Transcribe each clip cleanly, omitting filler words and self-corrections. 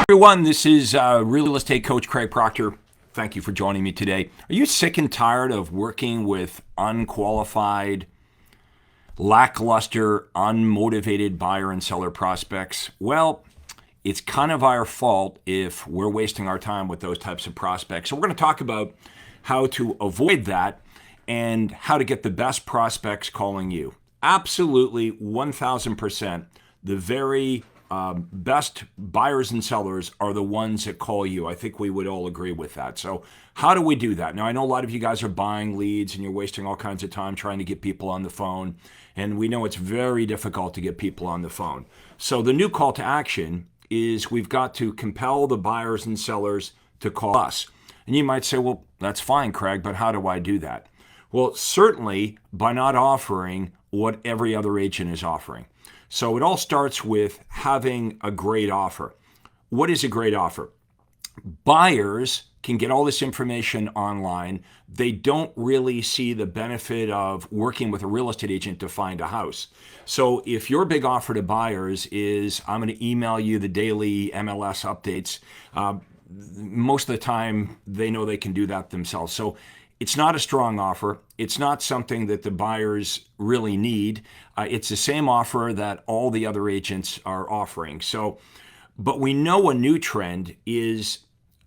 Everyone, this is real estate coach Craig Proctor. Thank you for joining me today. Are you sick and tired of working with unqualified, lackluster, unmotivated buyer and seller prospects? Well, it's kind of our fault if we're wasting our time with those types of prospects. So we're going to talk about how to avoid that and how to get the best prospects calling you. Absolutely, 1,000%. The very best buyers and sellers are the ones that call you. I think we would all agree with that. So how do we do that? Now, I know a lot of you guys are buying leads and you're wasting all kinds of time trying to get people on the phone. And we know it's very difficult to get people on the phone. So the new call to action is we've got to compel the buyers and sellers to call us. And you might say, well, that's fine, Craig, but how do I do that? Well, certainly by not offering what every other agent is offering. So it all starts with having a great offer. What is a great offer? Buyers can get all this information online. They don't really see the benefit of working with a real estate agent to find a house. So if your big offer to buyers is, I'm going to email you the daily MLS updates, most of the time they know they can do that themselves. So it's not a strong offer. It's not something that the buyers really need. It's the same offer that all the other agents are offering. So, but we know a new trend is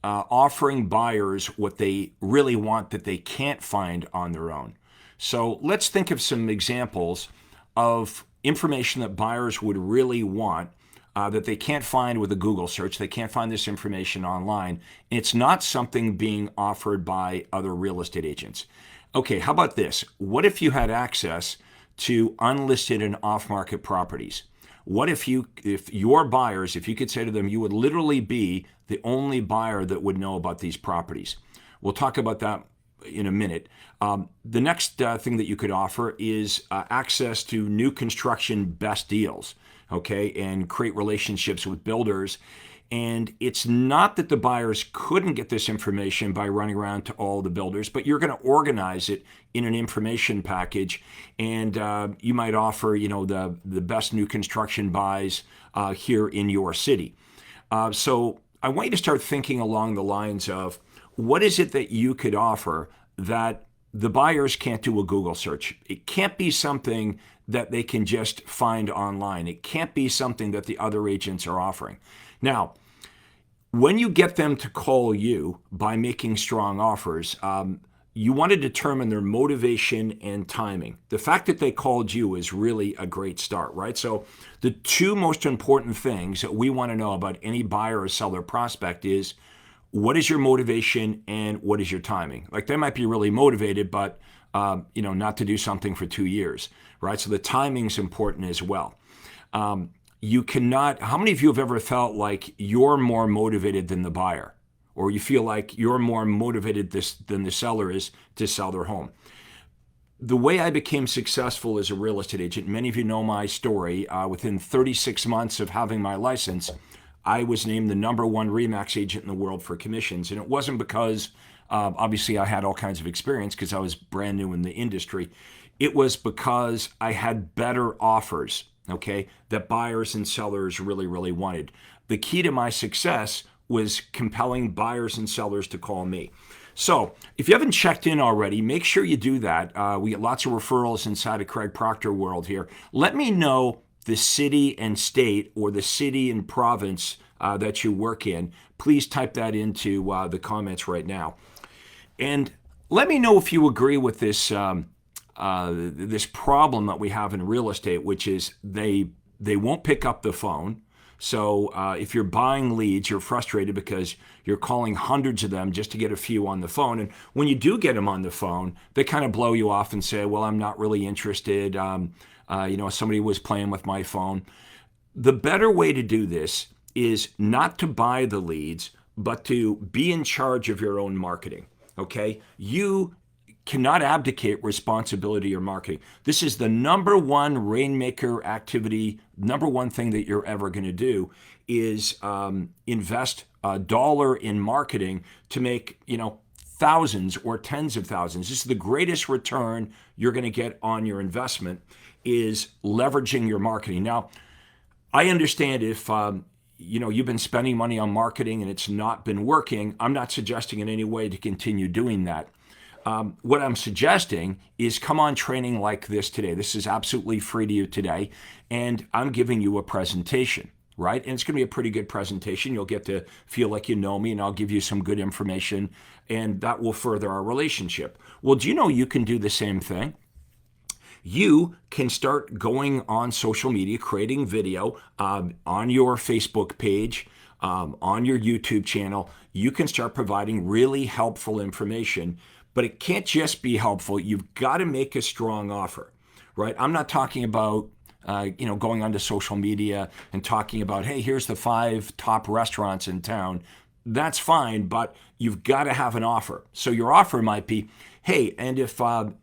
offering buyers what they really want that they can't find on their own. So let's think of some examples of information that buyers would really want that they can't find with a Google search. They can't find this information online. It's not something being offered by other real estate agents. Okay, how about this? What if you had access to unlisted and off-market properties? What if your buyers, if you could say to them, you would literally be the only buyer that would know about these properties? We'll talk about that in a minute. The next thing that you could offer is access to new construction best deals. Okay, and create relationships with builders. And it's not that the buyers couldn't get this information by running around to all the builders, but you're going to organize it in an information package. And you might offer, the best new construction buys here in your city. So I want you to start thinking along the lines of what is it that you could offer that the buyers can't do a Google search. It can't be something that they can just find online. It can't be something that the other agents are offering. Now, when you get them to call you by making strong offers, you want to determine their motivation and timing. The fact that they called you is really a great start, right? So the two most important things that we want to know about any buyer or seller prospect is, what is your motivation and what is your timing? Like, they might be really motivated, but not to do something for 2 years, right? So the timing's important as well. You cannot, how many of you have ever felt like you're more motivated than the buyer? Or you feel like you're more motivated than the seller is to sell their home? The way I became successful as a real estate agent, many of you know my story, within 36 months of having my license, I was named the #1 RE/MAX agent in the world for commissions. And it wasn't because, obviously, I had all kinds of experience because I was brand new in the industry. It was because I had better offers, okay, that buyers and sellers really, really wanted. The key to my success was compelling buyers and sellers to call me. So if you haven't checked in already, make sure you do that. We get lots of referrals inside of Craig Proctor world here. Let me know the city and state or the city and province that you work in. Please type that into the comments right now. And let me know if you agree with this this problem that we have in real estate, which is they won't pick up the phone. So if you're buying leads, you're frustrated because you're calling hundreds of them just to get a few on the phone. And when you do get them on the phone, they kind of blow you off and say, well, I'm not really interested. Somebody was playing with my phone. The better way to do this is not to buy the leads, but to be in charge of your own marketing, okay? You cannot abdicate responsibility or marketing. This is the #1 rainmaker activity, #1 thing that you're ever going to do is invest $1 in marketing to make, thousands or tens of thousands. This is the greatest return you're going to get on your investment is leveraging your marketing. Now, I understand if you've been spending money on marketing and it's not been working, I'm not suggesting in any way to continue doing that. What I'm suggesting is come on training like this today. This is absolutely free to you today, and I'm giving you a presentation, right? And it's going to be a pretty good presentation. You'll get to feel like you know me, and I'll give you some good information, and that will further our relationship. Well, do you know you can do the same thing? You can start going on social media, creating video on your Facebook page, on your YouTube channel. You can start providing really helpful information, but it can't just be helpful. You've got to make a strong offer, right? I'm not talking about going onto social media and talking about, hey, here's the 5 top restaurants in town. That's fine, but you've got to have an offer. So your offer might be, hey, and if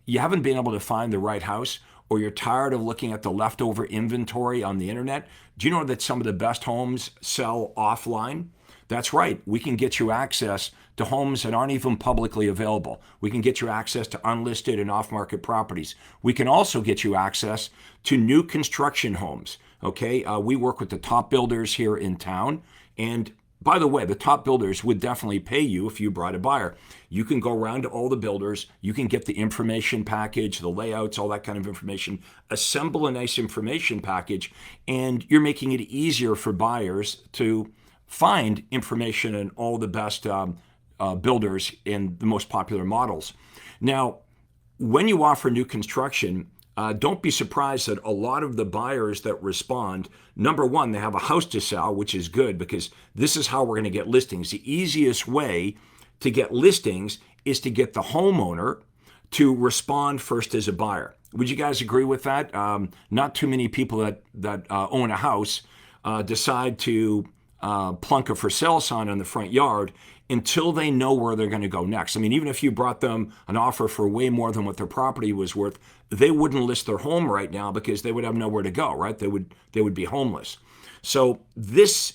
you haven't been able to find the right house, or you're tired of looking at the leftover inventory on the internet, do you know that some of the best homes sell offline? That's right. We can get you access to homes that aren't even publicly available. We can get you access to unlisted and off-market properties. We can also get you access to new construction homes. Okay, we work with the top builders here in town, and by the way, the top builders would definitely pay you if you brought a buyer. You can go around to all the builders, you can get the information package, the layouts, all that kind of information, assemble a nice information package, and you're making it easier for buyers to find information on all the best builders in the most popular models. Now, when you offer new construction, don't be surprised that a lot of the buyers that respond, number one, they have a house to sell, which is good because this is how we're going to get listings. The easiest way to get listings is to get the homeowner to respond first as a buyer. Would you guys agree with that? Not too many people that own a house decide to plunk a for sale sign on the front yard until they know where they're going to go next. I mean, even if you brought them an offer for way more than what their property was worth, they wouldn't list their home right now because they would have nowhere to go, right? They would be homeless. So this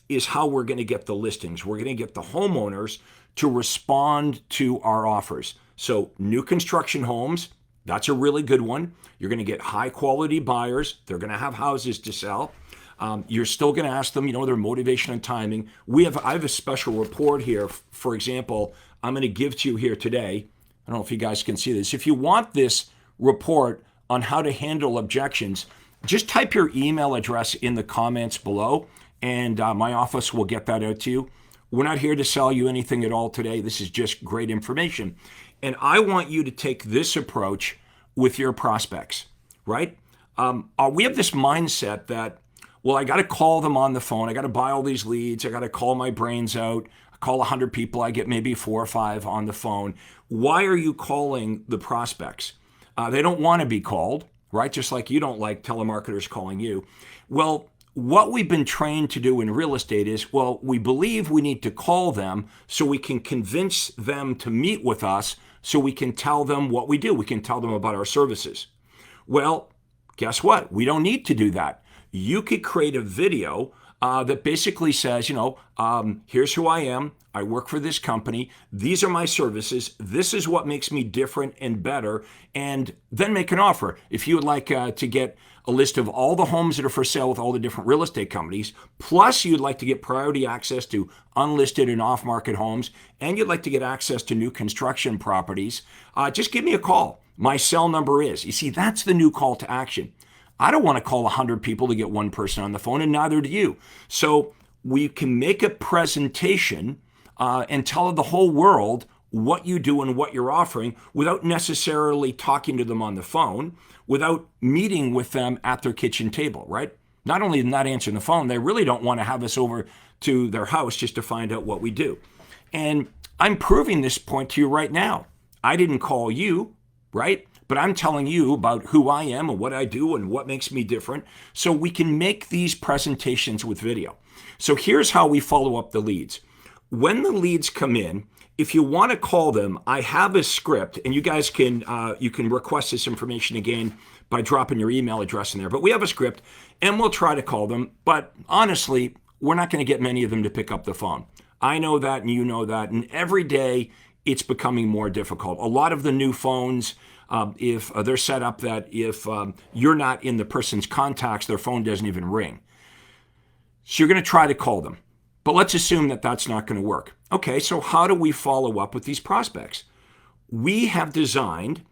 is how we're going to get the listings. We're going to get the homeowners to respond to our offers. So new construction homes, that's a really good one. You're going to get high quality buyers. They're going to have houses to sell. You're still going to ask them, their motivation and timing. I have a special report here. For example, I'm going to give to you here today. I don't know if you guys can see this. If you want this report on how to handle objections, just type your email address in the comments below, and my office will get that out to you. We're not here to sell you anything at all today. This is just great information. And I want you to take this approach with your prospects, right? We have this mindset that, well, I got to call them on the phone. I got to buy all these leads. I got to call my brains out. I call 100 people. I get maybe 4 or 5 on the phone. Why are you calling the prospects? They don't want to be called, right? Just like you don't like telemarketers calling you. Well, what we've been trained to do in real estate is, we believe we need to call them so we can convince them to meet with us so we can tell them what we do. We can tell them about our services. Well, guess what? We don't need to do that. You could create a video that basically says, here's who I am. I work for this company. These are my services. This is what makes me different and better. And then make an offer. If you would like to get a list of all the homes that are for sale with all the different real estate companies, plus you'd like to get priority access to unlisted and off-market homes, and you'd like to get access to new construction properties, just give me a call. My cell number is, you see, that's the new call to action. I don't want to call 100 people to get one person on the phone, and neither do you. So we can make a presentation and tell the whole world what you do and what you're offering without necessarily talking to them on the phone, without meeting with them at their kitchen table, right? Not only not answering the phone, they really don't want to have us over to their house just to find out what we do. And I'm proving this point to you right now. I didn't call you, right? But I'm telling you about who I am and what I do and what makes me different, so we can make these presentations with video. So here's how we follow up the leads. When the leads come in, if you want to call them, I have a script, and you guys can request this information again by dropping your email address in there. But we have a script, and we'll try to call them. But honestly, we're not going to get many of them to pick up the phone. I know that, and you know that, and every day it's becoming more difficult. A lot of the new phones, if they're set up that if you're not in the person's contacts, their phone doesn't even ring. So you're going to try to call them. But let's assume that that's not going to work. Okay, so how do we follow up with these prospects? We have designed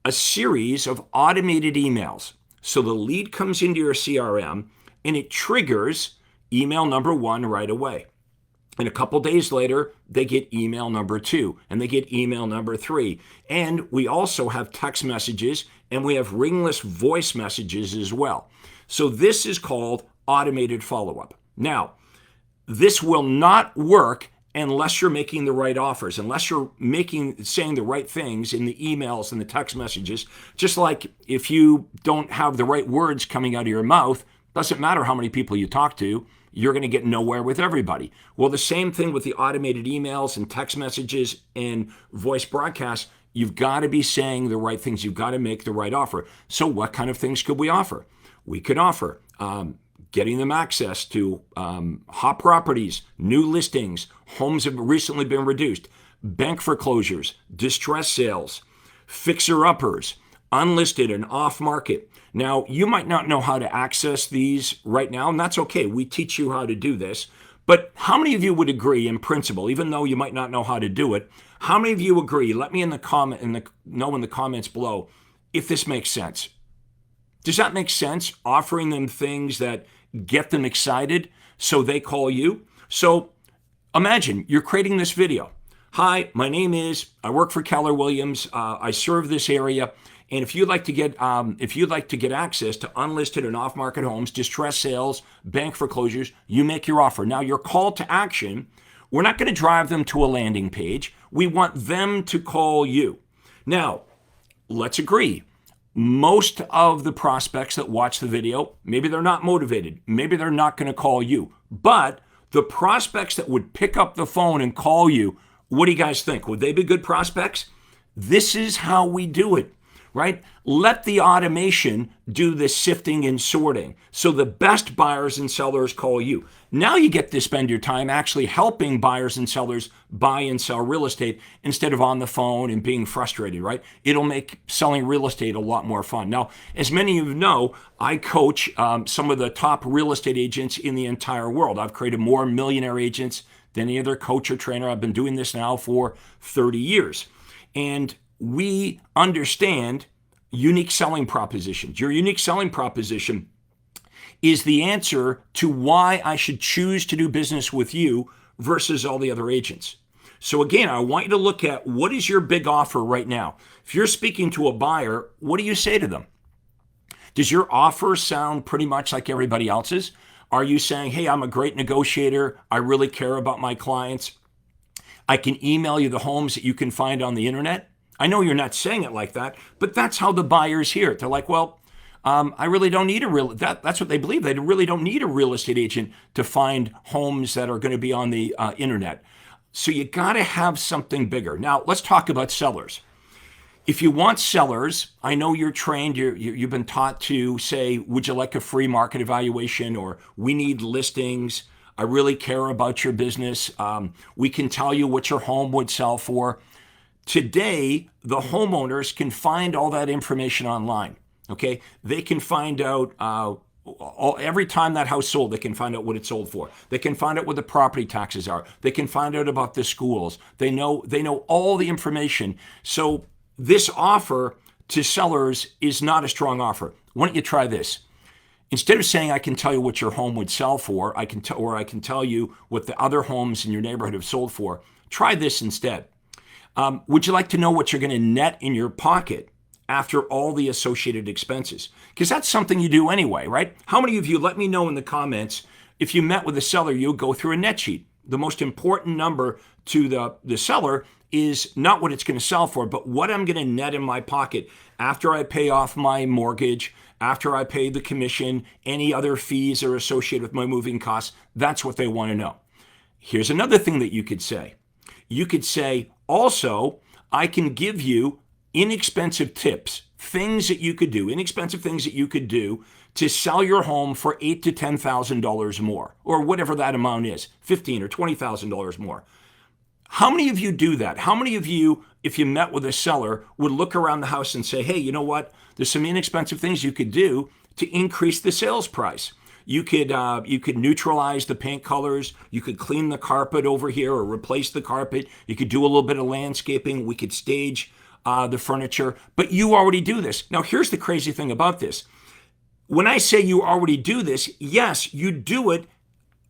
a series of automated emails. So the lead comes into your CRM and it triggers email number 1 right away. And a couple days later, they get email number 2 and they get email number 3. And we also have text messages and we have ringless voice messages as well. So this is called automated follow-up. Now, this will not work unless you're making the right offers, unless you're saying the right things in the emails and the text messages. Just like if you don't have the right words coming out of your mouth, doesn't matter how many people you talk to, you're going to get nowhere with everybody. Well, the same thing with the automated emails and text messages and voice broadcasts. You've got to be saying the right things. You've got to make the right offer. So what kind of things could we offer? We could offer getting them access to hot properties, new listings, homes have recently been reduced, bank foreclosures, distress sales, fixer-uppers, unlisted and off-market. Now, you might not know how to access these right now, and that's okay. We teach you how to do this. But how many of you would agree in principle, even though you might not know how to do it, how many of you agree? Let me know in the comments below if this makes sense. Does that make sense? Offering them things that get them excited so they call you? So imagine you're creating this video. Hi, my name is, I work for Keller Williams. I serve this area. And if you'd like to get access to unlisted and off-market homes, distress sales, bank foreclosures, you make your offer. Now, your call to action, we're not going to drive them to a landing page. We want them to call you. Now, let's agree. Most of the prospects that watch the video, maybe they're not motivated. Maybe they're not going to call you. But the prospects that would pick up the phone and call you, what do you guys think? Would they be good prospects? This is how we do it, right? Let the automation do the sifting and sorting. So the best buyers and sellers call you. Now you get to spend your time actually helping buyers and sellers buy and sell real estate instead of on the phone and being frustrated, right? It'll make selling real estate a lot more fun. Now, as many of you know, I coach some of the top real estate agents in the entire world. I've created more millionaire agents than any other coach or trainer. I've been doing this now for 30 years. And we understand unique selling propositions. Your unique selling proposition is the answer to why I should choose to do business with you versus all the other agents. So again, I want you to look at what is your big offer right now. If you're speaking to a buyer, what do you say to them? Does your offer sound pretty much like everybody else's? Are you saying, hey, I'm a great negotiator. I really care about my clients. I can email you the homes that you can find on the internet. I know you're not saying it like that, but that's how the buyers hear it. They're like, well, I really don't need that's what they believe. They really don't need a real estate agent to find homes that are going to be on the internet. So you got to have something bigger. Now, let's talk about sellers. If you want sellers, I know you're trained, you've been taught to say, would you like a free market evaluation, or we need listings. I really care about your business. We can tell you what your home would sell for. Today, the homeowners can find all that information online. Okay, they can find out every time that house sold, they can find out what it sold for. They can find out what the property taxes are. They can find out about the schools. They know all the information. So this offer to sellers is not a strong offer. Why don't you try this? Instead of saying I can tell you what your home would sell for, I can tell you what the other homes in your neighborhood have sold for. Try this instead. Would you like to know what you're going to net in your pocket after all the associated expenses? Because that's something you do anyway, right? How many of you, let me know in the comments, if you met with a seller, you'll go through a net sheet. The most important number to the seller is not what it's going to sell for, but what I'm going to net in my pocket after I pay off my mortgage, after I pay the commission, any other fees are associated with my moving costs. That's what they want to know. Here's another thing that you could say. You could say, also, I can give you inexpensive tips, inexpensive things that you could do to sell your home for $8,000 to $10,000 more, or whatever that amount is, $15,000 or $20,000 more. How many of you do that? How many of you, if you met with a seller, would look around the house and say, hey, you know what? There's some inexpensive things you could do to increase the sales price. You could neutralize the paint colors. You could clean the carpet over here or replace the carpet. You could do a little bit of landscaping. We could stage the furniture. But you already do this. Now, here's the crazy thing about this. When I say you already do this, yes, you do it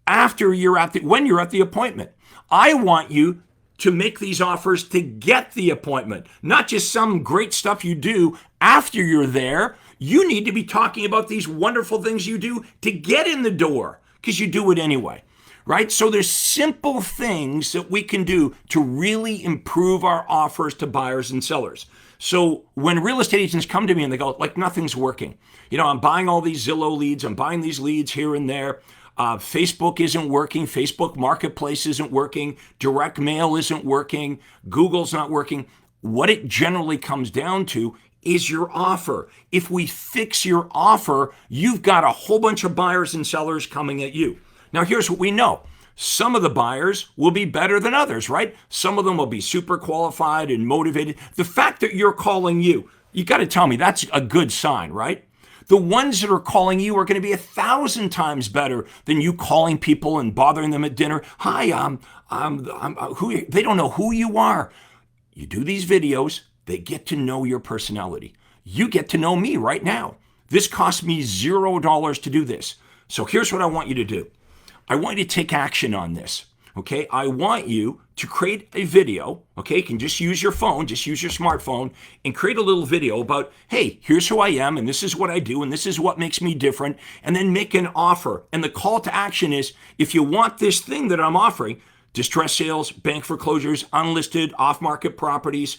after when you're at the appointment. I want you to make these offers to get the appointment, not just some great stuff you do after you're there. You need to be talking about these wonderful things you do to get in the door, because you do it anyway, right? So there's simple things that we can do to really improve our offers to buyers and sellers. So when real estate agents come to me and they go, like, nothing's working. I'm buying all these Zillow leads. I'm buying these leads here and there. Facebook isn't working. Facebook Marketplace isn't working. Direct mail isn't working. Google's not working. What it generally comes down to is your offer. If we fix your offer, you've got a whole bunch of buyers and sellers coming at you. Now, here's what we know. Some of the buyers will be better than others, right? Some of them will be super qualified and motivated. The fact that you're calling you got to tell me that's a good sign, right? The ones that are calling you are going to be 1,000 times better than you calling people and bothering them at dinner. Hi, who? They don't know who you are. You do these videos, they get to know your personality. You get to know me right now. This cost me $0 to do this. So here's what I want you to do. I want you to take action on this. Okay, I want you to create a video. Okay, you can just use your phone, just use your smartphone and create a little video about, hey, here's who I am and this is what I do and this is what makes me different, and then make an offer. And the call to action is, if you want this thing that I'm offering, distressed sales, bank foreclosures, unlisted, off-market properties,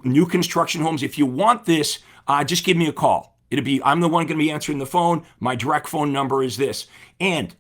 new construction homes, if you want this, just give me a call. I'm the one going to be answering the phone. My direct phone number is this. And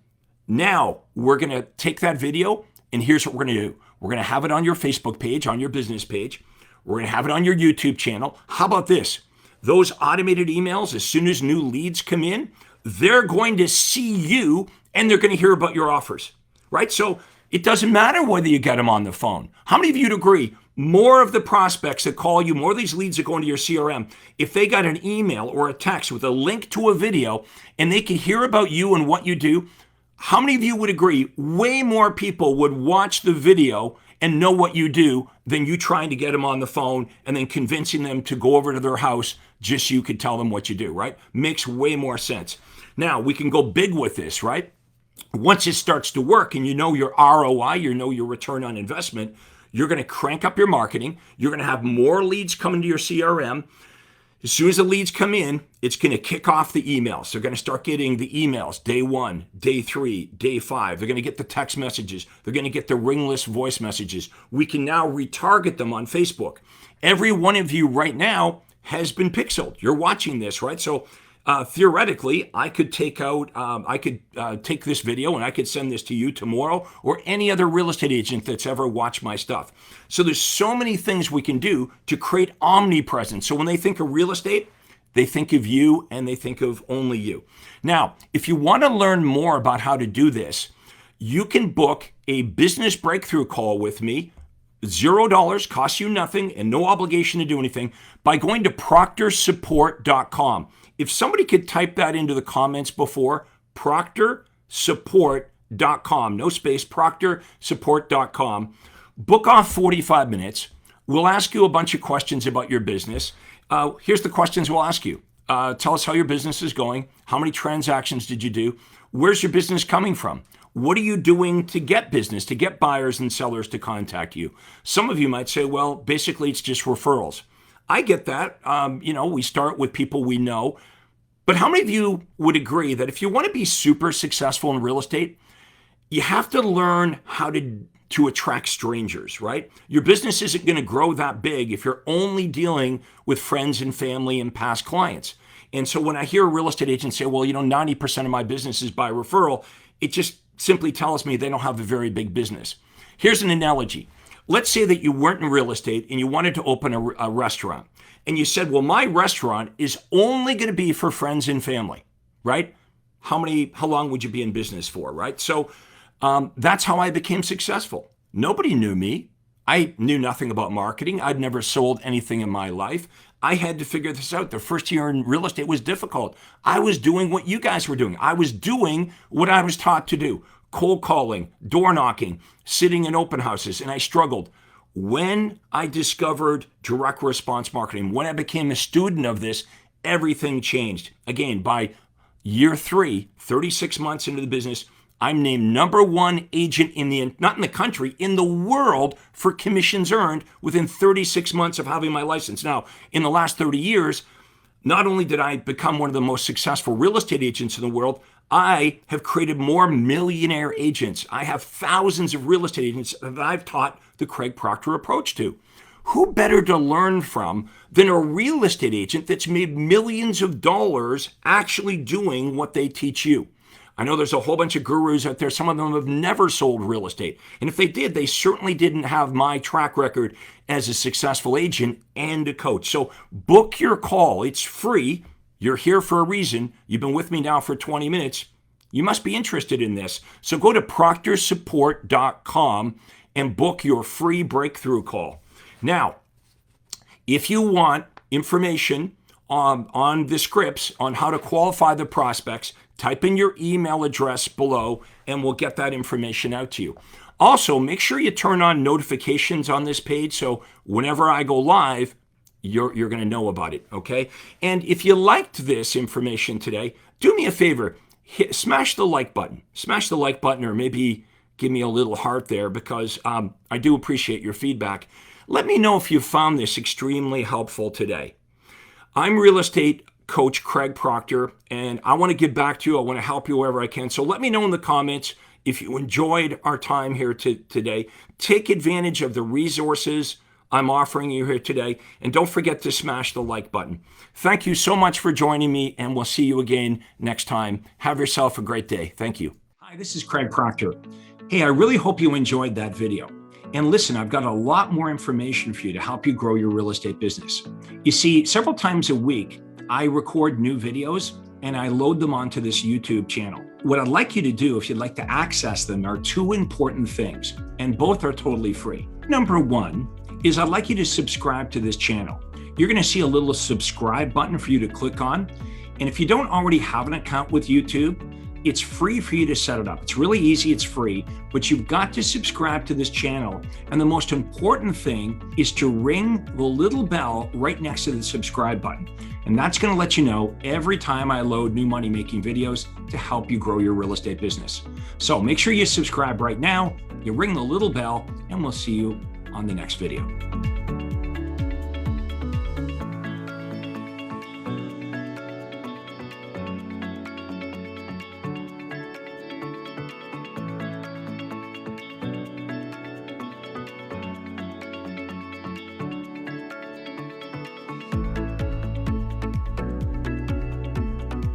now we're going to take that video, and here's what we're going to do. We're going to have it on your Facebook page, on your business page. We're going to have it on your YouTube channel. How about this? Those automated emails, as soon as new leads come in, they're going to see you and they're going to hear about your offers, right? So it doesn't matter whether you get them on the phone. How many of you would agree? More of the prospects that call you, more of these leads that go into your CRM, if they got an email or a text with a link to a video and they could hear about you and what you do, how many of you would agree way more people would watch the video and know what you do than you trying to get them on the phone and then convincing them to go over to their house just so you could tell them what you do, right? Makes way more sense. Now, we can go big with this, right? Once it starts to work and you know your ROI, you know your return on investment, you're going to crank up your marketing. You're going to have more leads come into your CRM. As soon as the leads come in, it's going to kick off the emails. They're going to start getting the emails day 1, day 3, day 5. They're going to get the text messages. They're going to get the ringless voice messages. We can now retarget them on Facebook. Every one of you right now has been pixeled. You're watching this, right? So theoretically, I could take this video and I could send this to you tomorrow or any other real estate agent that's ever watched my stuff. So there's so many things we can do to create omnipresence. So when they think of real estate, they think of you and they think of only you. Now, if you want to learn more about how to do this, you can book a business breakthrough call with me. $0, costs you nothing and no obligation to do anything, by going to proctorsupport.com. If somebody could type that into the comments before, proctorsupport.com, no space, proctorsupport.com. Book off 45 minutes. We'll ask you a bunch of questions about your business. Here's the questions we'll ask you. Tell us how your business is going. How many transactions did you do? Where's your business coming from? What are you doing to get business, to get buyers and sellers to contact you? Some of you might say, well, basically it's just referrals. I get that. We start with people we know. But how many of you would agree that if you want to be super successful in real estate, you have to learn how to attract strangers, right? Your business isn't going to grow that big if you're only dealing with friends and family and past clients. And so when I hear a real estate agent say, well, 90% of my business is by referral, it just simply tells me they don't have a very big business. Here's an analogy. Let's say that you weren't in real estate and you wanted to open a restaurant. And you said, well, my restaurant is only going to be for friends and family, right? How long would you be in business for, right? So that's how I became successful. Nobody knew me. I knew nothing about marketing. I'd never sold anything in my life. I had to figure this out. The first year in real estate was difficult. I was doing what you guys were doing. I was doing what I was taught to do: cold calling, door knocking, sitting in open houses, and I struggled. When I discovered direct response marketing, when I became a student of this, everything changed. Again, by year 3, 36 months into the business, I'm named #1 agent not in the country, in the world for commissions earned within 36 months of having my license. Now, in the last 30 years, not only did I become one of the most successful real estate agents in the world, I have created more millionaire agents. I have thousands of real estate agents that I've taught the Craig Proctor approach to. Who better to learn from than a real estate agent that's made millions of dollars actually doing what they teach you? I know there's a whole bunch of gurus out there. Some of them have never sold real estate. And if they did, they certainly didn't have my track record as a successful agent and a coach. So book your call. It's free. You're here for a reason. You've been with me now for 20 minutes. You must be interested in this. So go to proctorsupport.com and book your free breakthrough call. Now, if you want information on the scripts on how to qualify the prospects, type in your email address below and we'll get that information out to you. Also, make sure you turn on notifications on this page so whenever I go live, you're going to know about it, okay? And if you liked this information today, do me a favor, smash the like button. Smash the like button, or maybe give me a little heart there, because I do appreciate your feedback. Let me know if you found this extremely helpful today. I'm real estate coach Craig Proctor, and I want to give back to you. I want to help you wherever I can. So let me know in the comments if you enjoyed our time here today. Take advantage of the resources I'm offering you here today, and don't forget to smash the like button. Thank you so much for joining me, and we'll see you again next time. Have yourself a great day. Thank you. Hi, this is Craig Proctor. Hey, I really hope you enjoyed that video. And listen, I've got a lot more information for you to help you grow your real estate business. You see, several times a week, I record new videos and I load them onto this YouTube channel. What I'd like you to do, if you'd like to access them, are 2 important things, and both are totally free. Number 1 is I'd like you to subscribe to this channel. You're going to see a little subscribe button for you to click on. And if you don't already have an account with YouTube, it's free for you to set it up. It's really easy, it's free, but you've got to subscribe to this channel. And the most important thing is to ring the little bell right next to the subscribe button. And that's going to let you know every time I load new money-making videos to help you grow your real estate business. So make sure you subscribe right now, you ring the little bell, and we'll see you on the next video.